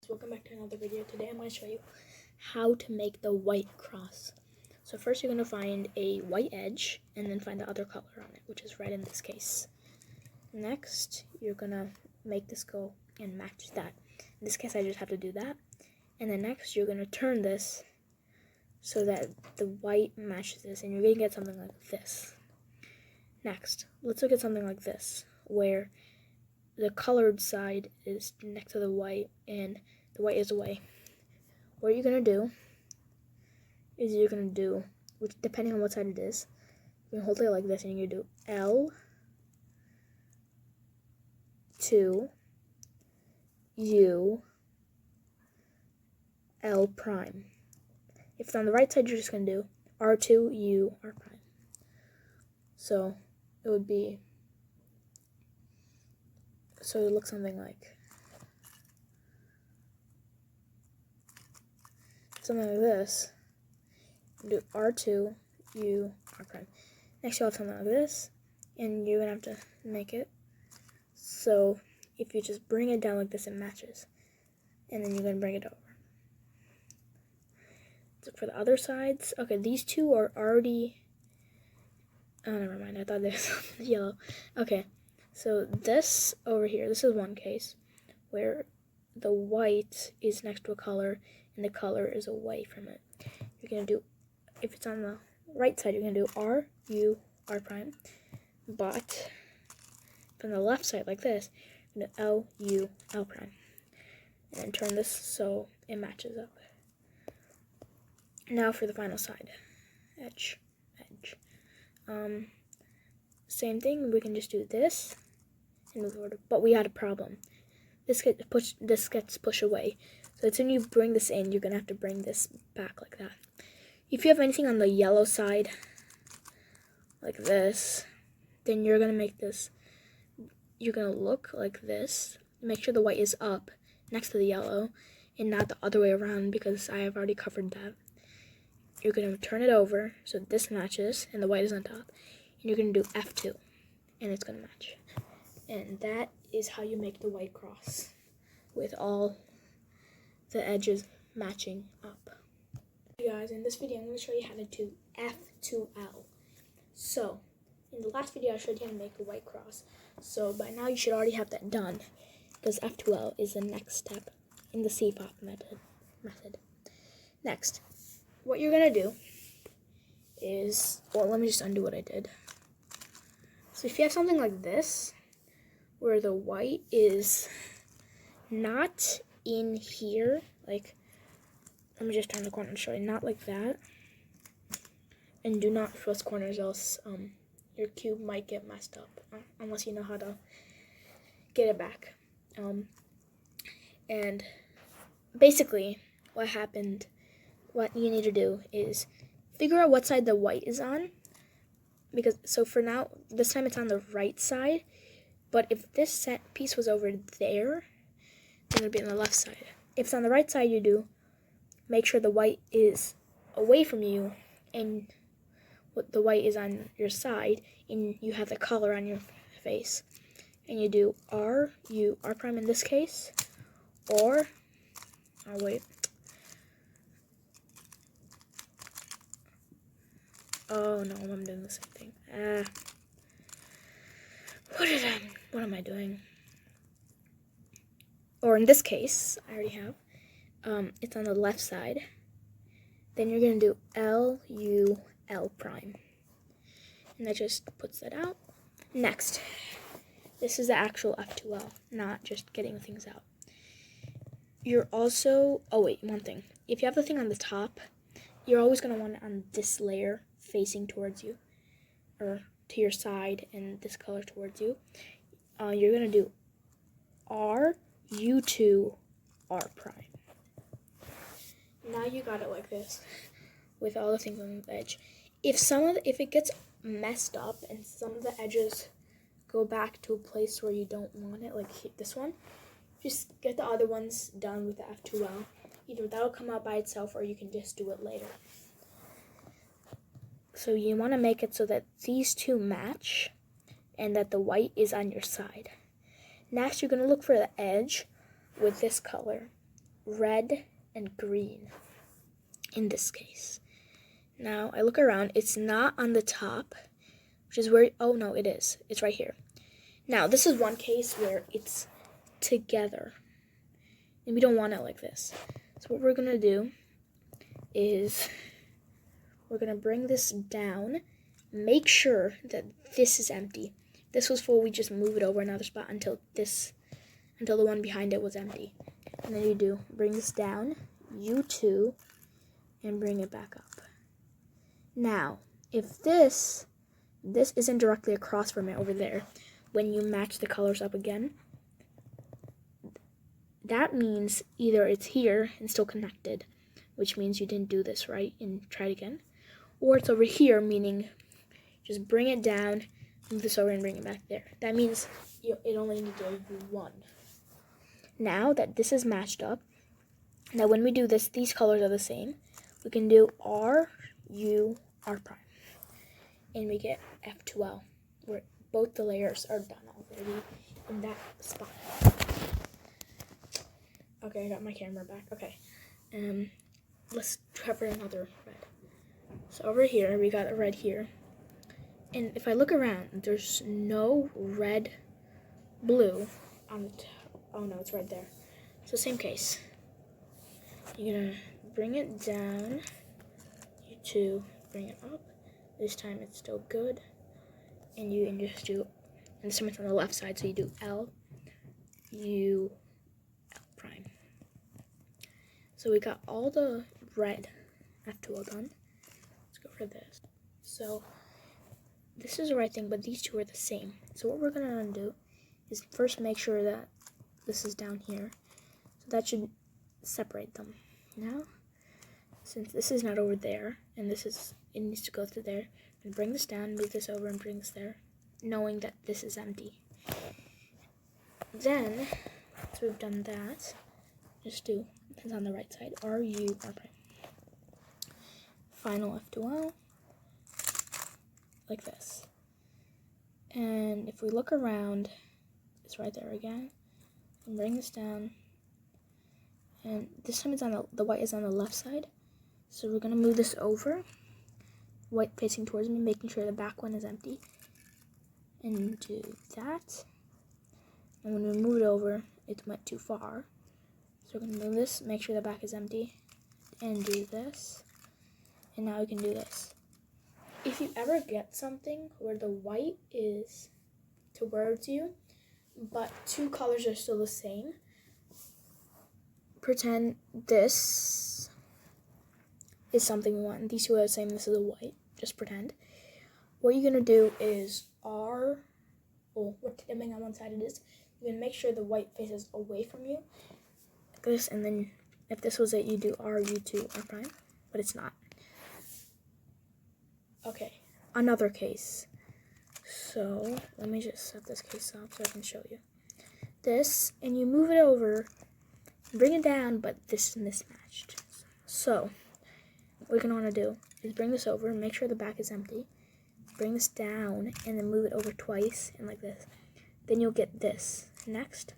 welcome back to another video. Today I'm going to show you how to make the white cross. So first you're going to find a white edge and then find the other color on it, which is red in this case. Next you're going to make this go and match that. In this case I just have to do that. And then next you're going to turn this so that the white matches this, and you're going to get something like this. Next, let's look at something like this, where the colored side is next to the white and the white is away. What you're going to do is which depending on what side it is, you're going to hold it like this and you're going to do L to U L prime. If it's on the right side, you're just going to do R2 U R prime. So it would be, so it looks something like this. Do R2 U R prime. Next you'll have something like this, and you're gonna have to make it so if you just bring it down like this, it matches, and then you're gonna bring it over. So for the other sides, okay, these two are already, oh, never mind, I thought there's yellow. Okay, so this over here, this is one case where the white is next to a color and the color is away from it. You're going to do, if it's on the right side, you're going to do R, U, R prime. But from the left side, like this, you're going to L, U, L prime. And then turn this so it matches up. Now for the final side, edge. Same thing, we can just do this and move forward, but we had a problem. This gets pushed away. So as soon as you bring this in, you're gonna have to bring this back like that. If you have anything on the yellow side, like this, then you're gonna make this, you're gonna look like this. Make sure the white is up next to the yellow and not the other way around, because I have already covered that. You're going to turn it over so this matches and the white is on top. And you're going to do F2 and it's going to match. And that is how you make the white cross with all the edges matching up. Hey guys, in this video I'm going to show you how to do F2L. So, in the last video I showed you how to make a white cross. So by now you should already have that done, because F2L is the next step in the CPOP method. Next, what you're going to do is, well, let me just undo what I did. So if you have something like this, where the white is not in here, like, let me just turn the corner and show you, not like that. And do not twist corners, else your cube might get messed up, unless you know how to get it back. And basically, what you need to do is figure out what side the white is on, because so for now, this time it's on the right side, but if this set piece was over there, then it would be on the left side. If it's on the right side, you do make sure the white is away from you and the white is on your side, and you have the color on your face, and you do R, U, R prime in this case, or, oh wait, oh no, I'm doing the same thing. What am I doing? Or in this case, I already have, it's on the left side. Then you're going to do L, U, L prime. And that just puts that out. Next, this is the actual F2L, not just getting things out. You're also, oh wait, one thing. If you have the thing on the top, you're always going to want it on this layer facing towards you, or to your side, and this color towards you. You're going to do R, U2, R prime. Now you got it like this, with all the things on the edge. If it gets messed up and some of the edges go back to a place where you don't want it, like this one, just get the other ones done with the F2L. Either that'll come out by itself, or you can just do it later. So you want to make it so that these two match and that the white is on your side. Next, you're going to look for the edge with this color red and green in this case. Now I look around, it's not on the top, which is where, oh no, it is. It's right here. Now this is one case where it's together, and we don't want it like this. So what we're gonna do is we're gonna bring this down, make sure that this is empty. If this was full, we just move it over another spot until the one behind it was empty. And then you bring this down, U2, and bring it back up. Now, if this isn't directly across from it over there, when you match the colors up again, that means either it's here and still connected, which means you didn't do this right and try it again, or it's over here, meaning just bring it down, move this over and bring it back there. That means it only needs to do one. Now that this is matched up, now when we do this, these colors are the same. We can do R, U, R prime, and we get F2L, where both the layers are done already in that spot. Okay, I got my camera back. Okay, let's try for another red. So over here, we got a red here, and if I look around, there's no red, blue on the top. Oh no, it's right there. So same case. You're gonna bring it down, U2, bring it up. This time it's still good. And you can just do, and this time it's on the left side, so you do L, U, L prime. So we got all the red F2L done. Let's go for this. So this is the right thing, but these two are the same. So what we're gonna do is first make sure that this is down here. So that should separate them. Now, since this is not over there, and it needs to go through there, and bring this down, move this over, and bring this there, knowing that this is empty. Then, once we've done that, just do, it's on the right side, R, U, R prime. Final F2L, like this. And if we look around, it's right there again. And bring this down. And this time it's on the white is on the left side. So we're gonna move this over. White facing towards me, making sure the back one is empty. And do that. And when we move it over, it went too far. So we're gonna move this, make sure the back is empty, and do this. And now we can do this. If you ever get something where the white is towards you, but two colors are still the same, pretend this is something we want. These two are the same, this is a white, just pretend. What you're gonna do is depending on one side it is, you're gonna make sure the white faces away from you, like this, and then if this was it, you do R, U2, R prime, but it's not. Okay, another case. So let me just set this case up so I can show you. This, and you move it over, bring it down, but this is mismatched. So what you're gonna wanna do is bring this over, make sure the back is empty, bring this down, and then move it over twice, and like this. Then you'll get this. Next,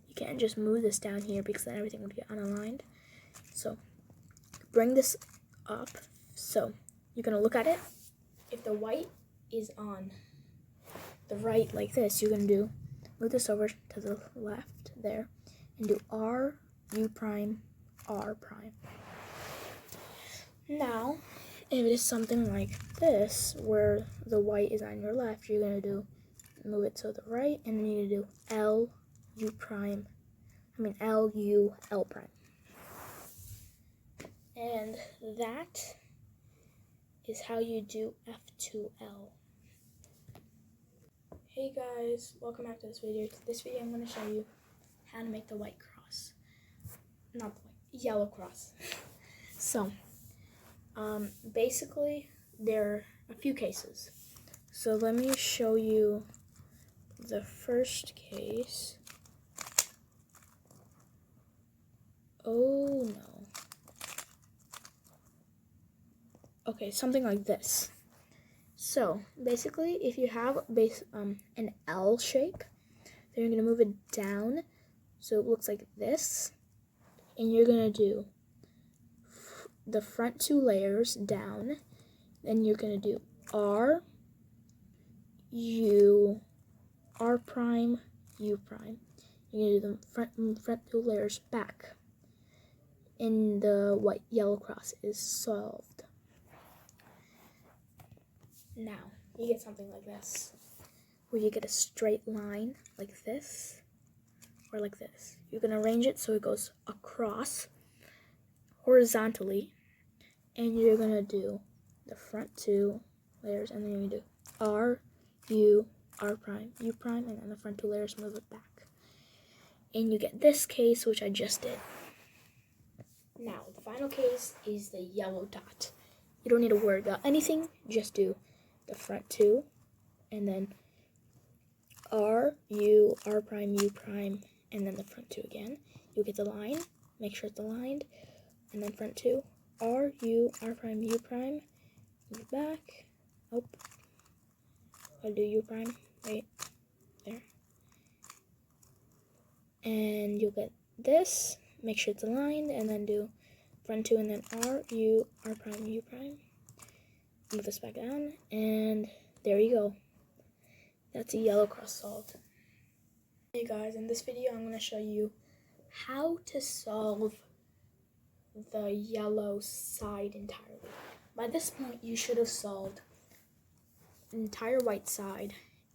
you can't just move this down here because then everything would get unaligned. So bring this up. So you're gonna look at it. If the white is on the right like this, you're gonna move this over to the left there and do R, U prime, R prime. Now, if it is something like this, where the white is on your left, you're gonna move it to the right, and then you're gonna do L, U prime, L, U, L prime. And that is how you do F2L. Hey guys, welcome back to this video. This video I'm going to show you how to make the white cross. Not the white, yellow cross. So, basically, there are a few cases. So let me show you the first case. Oh no. Okay, something like this. So basically, if you have an L shape, then you're gonna move it down so it looks like this. and you're going to do the front 2 layers down. Then you're going to do R, U, R prime, U prime. You're going to do the front 2 layers back. And the yellow cross is solved. Now, you get something like this, where you get a straight line like this, or like this. You're going to arrange it so it goes across, horizontally, and you're going to do the front 2 layers, and then you're going to do R, U, R prime, U prime, and then the front 2 layers, move it back. And you get this case, which I just did. Now, the final case is the yellow dot. You don't need to worry about anything, just do the front 2, and then R, U, R prime, U prime, and then the front 2 again. You get the line, make sure it's aligned, and then front 2, R, U, R prime, U prime, move back. Oh, I'll do U prime, right there. And you'll get this, make sure it's aligned, and then do front 2, and then R, U, R prime, U prime. Move this back down, and there you go. That's a yellow cross solved. Hey guys, in this video I'm going to show you how to solve the yellow side entirely. By this point you should have solved the entire white side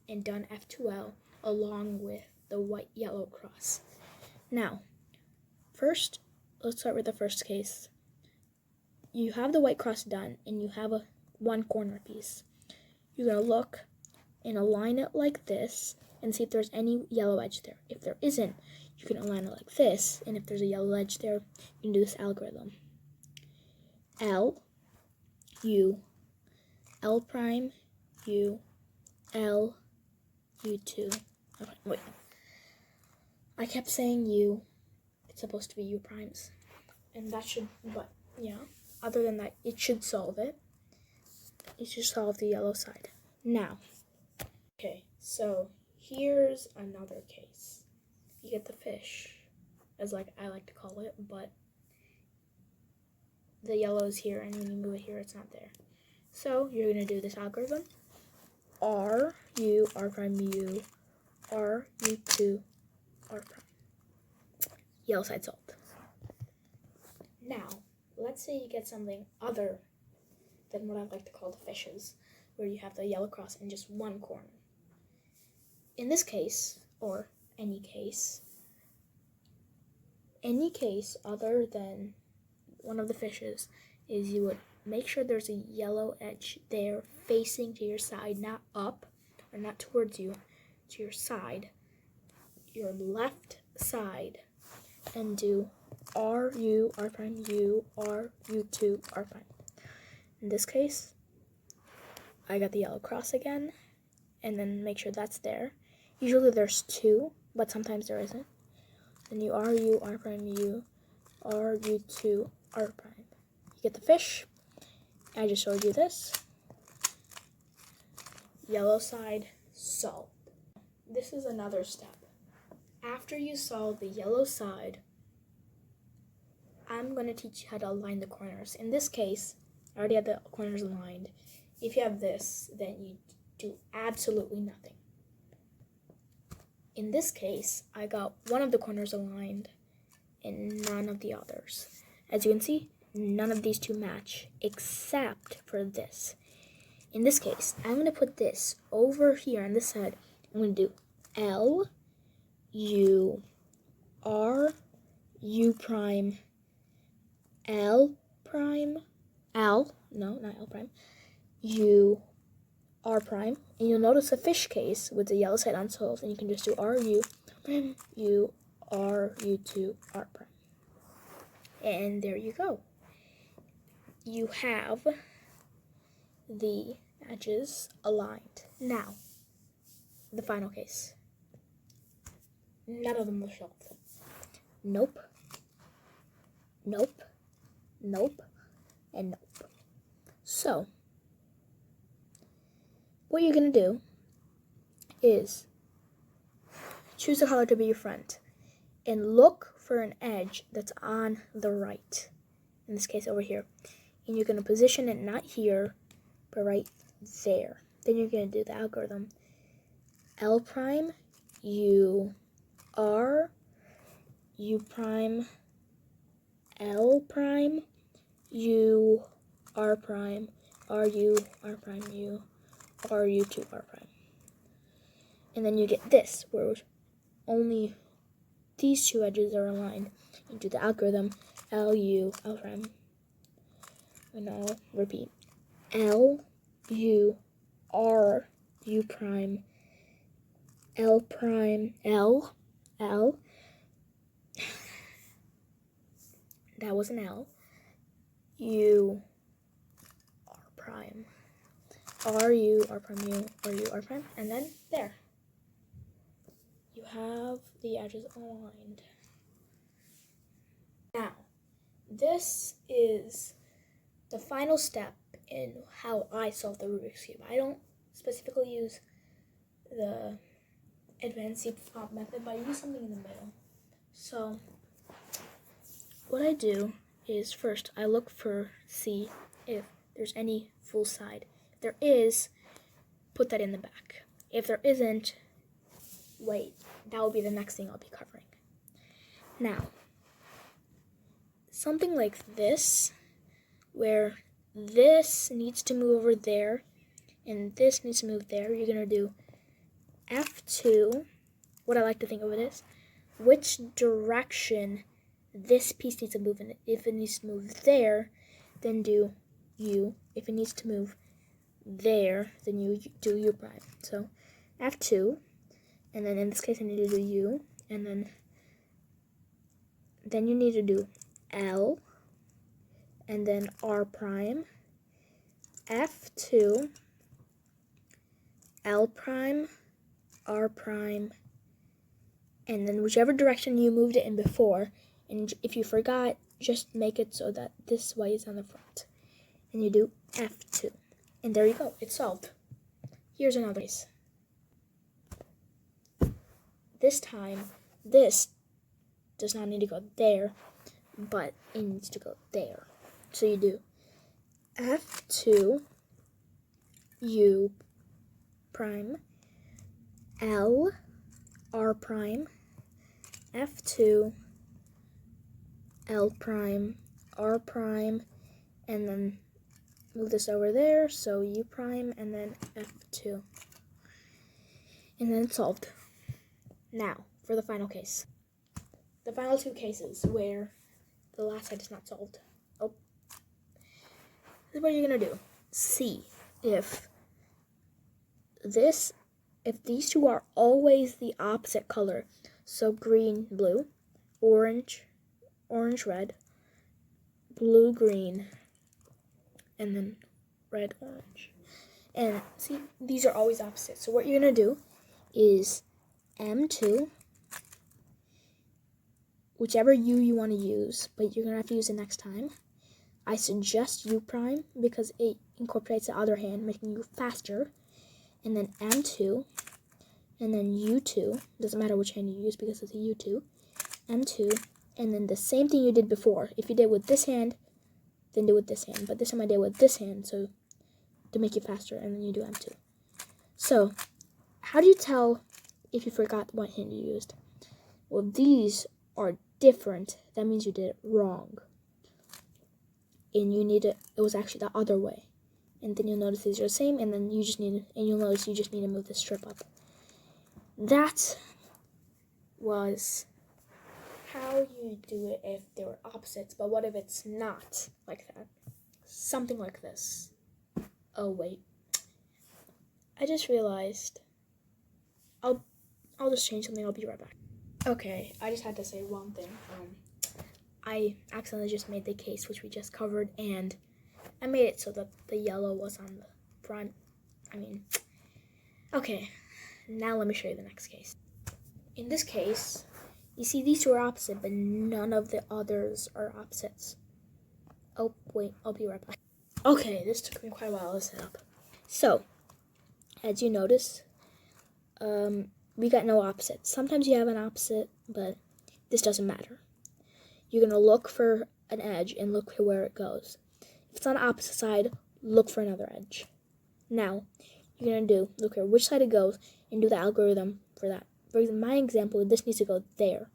and done F2L along with the yellow cross. Now, first, let's start with the first case. You have the white cross done and you have a 1 corner piece. You're going to look and align it like this and see if there's any yellow edge there. If there isn't, you can align it like this, and if there's a yellow edge there, you can do this algorithm. L, U, L prime, U, L, U2. Okay, wait. I kept saying U. It's supposed to be U primes. And that should, but yeah, other than that, it should solve it. It should solve the yellow side. Now, okay, so here's another case. You get the fish, as I like to call it, but the yellow is here, and when you move it here, it's not there. So you're going to do this algorithm. R, U, R prime, U, R, U2, R prime. Yellow side solved. Now, let's say you get something other than what I like to call the fishes, where you have the yellow cross in just 1 corner. In this case, or any case other than one of the fishes, is you would make sure there's a yellow edge there facing to your side, not up or not towards you, to your side, your left side, and do R, U, R prime, U, R, U2, R prime. In this case, I got the yellow cross again, and then make sure that's there. Usually there's 2, but sometimes there isn't. Then you R, U, R prime, U, R, U2, R prime. You get the fish. I just showed you this. Yellow side solved. This is another step. After you solve the yellow side, I'm going to teach you how to align the corners. In this case, I already have the corners aligned. If you have this, then you do absolutely nothing. In this case, I got one of the corners aligned and none of the others. As you can see, none of these 2 match except for this. In this case, I'm going to put this over here on this side. I'm going to do L, U, R, U prime, L prime, L, no, not L prime, U, R prime, and you'll notice a fish case with the yellow side unsolved, and you can just do R, U, prime, U, R, U2, R prime. And there you go. You have the edges aligned. Now, the final case. None of them were solved. Nope. Nope. Nope. And nope. So, what you're going to do is choose a color to be your friend. and look for an edge that's on the right. In this case, over here. And you're going to position it not here, but right there. Then you're going to do the algorithm. L prime, U, R, U prime, L prime, U, R prime, R, U, R prime, U, R, U, 2, R prime. And then you get this, where only these two edges are aligned. You do the algorithm, L, U, L prime. And I'll repeat. L, U, R, U prime, L prime, L, L. That was an L. U, R prime, R, U, R prime, U, R, U, R prime. And then there. You have the edges aligned. Now, this is the final step in how I solve the Rubik's Cube. I don't specifically use the advanced seed-pop method, but I use something in the middle. So, what I do is first I look for see if there's any full side. If there is, put that in the back. If there isn't, wait, that will be the next thing I'll be covering. Now, something like this, where this needs to move over there and this needs to move there, you're going to do F2. What I like to think of it is, which direction this piece needs to move in. If it needs to move there, then do U. If it needs to move there, then you do U prime. So F2, and then in this case I need to do U, and then you need to do L, and then R prime, F2, L prime, R prime, and then whichever direction you moved it in before, and if you forgot, just make it so that this way is on the front. And you do F2. And there you go, it's solved. Here's another case. This time, this does not need to go there, but it needs to go there. So you do F2, U prime, L, R prime, F2, L prime, R prime, and then move this over there, so U prime, and then F2. And then it's solved. Now, for the final case. The final two cases where the last side is not solved. Oh. This is what you're going to do. See if these two are always the opposite color. So green, blue, orange, red, blue, green, and then red, orange. And see, these are always opposite. So what you're going to do is M2, whichever U you want to use, but you're going to have to use it next time. I suggest U prime because it incorporates the other hand, making you faster. And then M2, and then U2. Doesn't matter which hand you use because it's a U2. M2, and then the same thing you did before. If you did with this hand, then do with this hand. But this time I did with this hand, so to make it faster, and then you do M2. So, how do you tell if you forgot what hand you used? Well, these are different. That means you did it wrong. And it was actually the other way. And then you'll notice these are the same, and then you'll notice you just need to move this strip up. That was how you do it if they were opposites, but what if it's not like that? Something like this. Oh wait. I just realized. I'll just change something, I'll be right back. Okay, I just had to say one thing. I accidentally just made the case which we just covered, and I made it so that the yellow was on the front. Okay, now let me show you the next case. In this case, you see these two are opposite, but none of the others are opposites. Oh, wait, I'll be right back. Okay, this took me quite a while to set up. So, as you notice, we got no opposites. Sometimes you have an opposite, but this doesn't matter. You're gonna look for an edge and look for where it goes. If it's on the opposite side, look for another edge. Now, you're gonna look at which side it goes and do the algorithm for that. For my example, this needs to go there.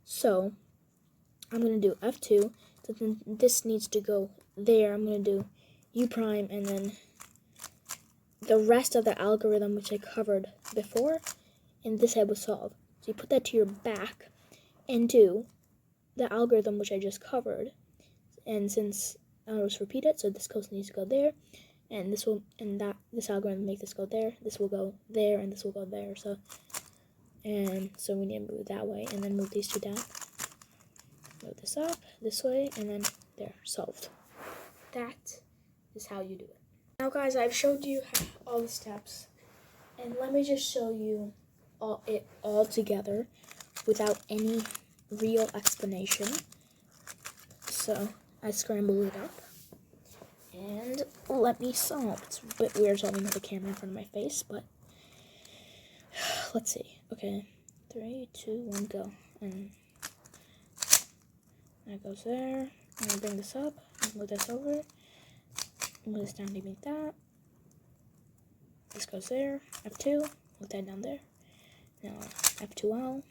So, I'm gonna do F2, so then this needs to go there. I'm gonna do U prime, and then the rest of the algorithm which I covered before, and this I will solve. So you put that to your back and do the algorithm which I just covered. And since I'll just repeat it, so this coast needs to go there, and this algorithm make this go there, this will go there, and this will go there. So we need to move that way, and then move these two down. Move this up this way, and then there, solved. That is how you do it. Now guys, I've showed you all the steps, and let me just show you it all together without any real explanation. So I scrambled it up, and let me solve. It's a bit weird solving with the camera in front of my face, but let's see. Okay, 3, 2, 1, go. And that goes there. I'm gonna bring this up, move this over, move this down to make that. This goes there. F2, move that down there. Now F2L,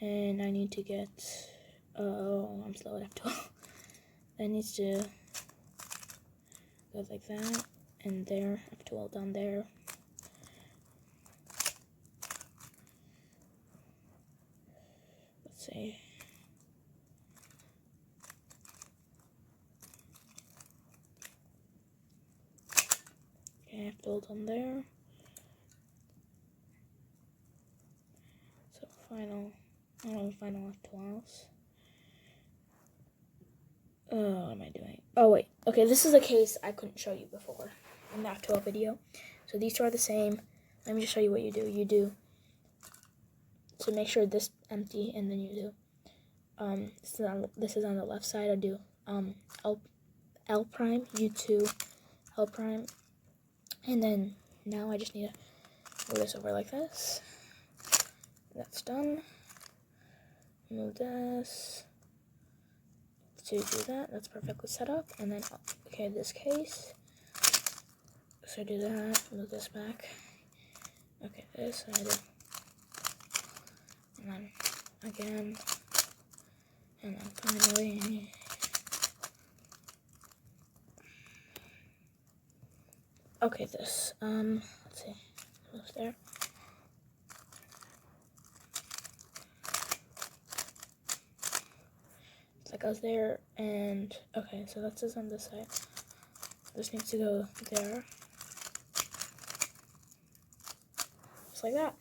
and I need to get. Oh, I'm slow at F2L. That needs to go like that, and there. F2L down there. Let's see. Okay, F2L down there. So final F2Ls. What am I doing? Oh wait, okay, this is a case I couldn't show you before in the F2L video. So these two are the same. Let me just show you what you do. You do, so make sure this empty, and then you do, this is on the left side. I do L prime, U2, L prime, and then now I just need to move this over like this. That's done. Move this to do that. That's perfectly set up. And then, okay, this case. So do that. Move this back. Okay, this I do. And then again. And then finally. Okay, this. Let's see. Move there. That goes there, and okay, so that's just on this side. This needs to go there, just like that.